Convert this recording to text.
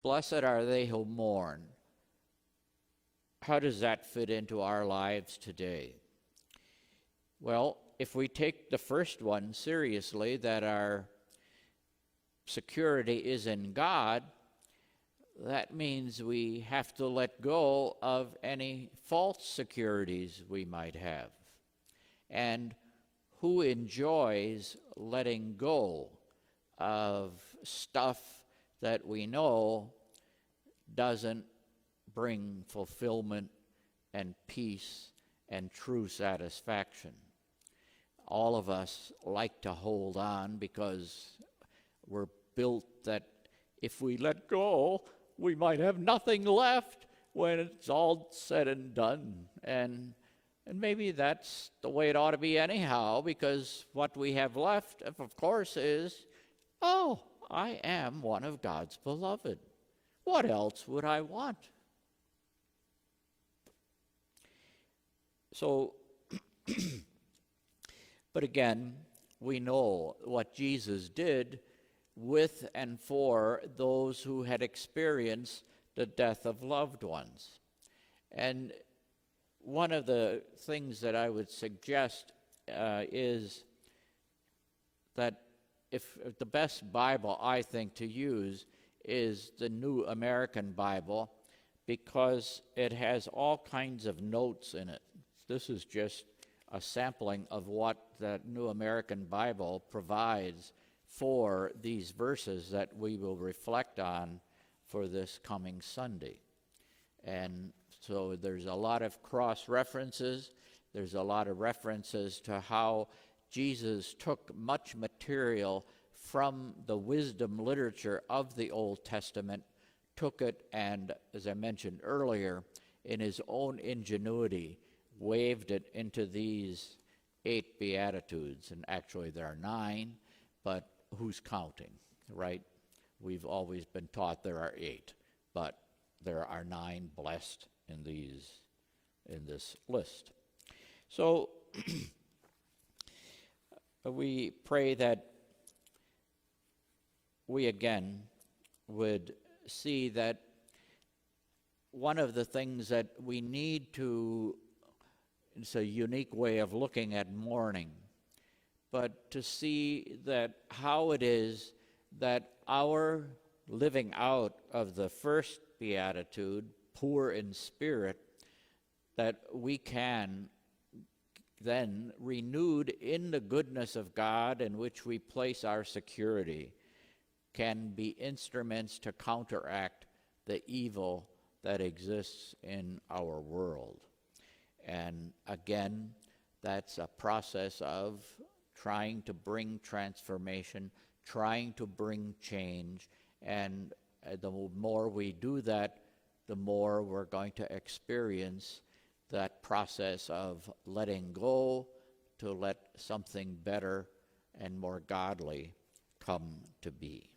Blessed are they who mourn. How does that fit into our lives today? Well, if we take the first one seriously, that our security is in God, that means we have to let go of any false securities we might have. And who enjoys letting go of stuff that we know doesn't bring fulfillment and peace and true satisfaction? All of us like to hold on because we're built that if we let go, we might have nothing left when it's all said and done. And maybe that's the way it ought to be anyhow, because what we have left, of course, is, oh, I am one of God's beloved. What else would I want? So, but again, we know what Jesus did with and for those who had experienced the death of loved ones. And one of the things that I would suggest is that if the best Bible, I think, to use is the New American Bible, because it has all kinds of notes in it. This is just a sampling of what the New American Bible provides for these verses that we will reflect on for this coming Sunday. And so there's a lot of cross-references. There's a lot of references to how Jesus took much material from the wisdom literature of the Old Testament, took it and, as I mentioned earlier, in his own ingenuity, waved it into these 8 Beatitudes. And actually there are 9, but who's counting, right? We've always been taught there are 8, but there are 9 blessed in this list. So we pray that we again would see that one of the things that we need to, it's a unique way of looking at mourning, but to see that how it is that our living out of the first beatitude, poor in spirit, that we can then, renewed in the goodness of God in which we place our security, can be instruments to counteract the evil that exists in our world. And again, that's a process of trying to bring transformation, trying to bring change, and the more we do that, the more we're going to experience that process of letting go to let something better and more godly come to be.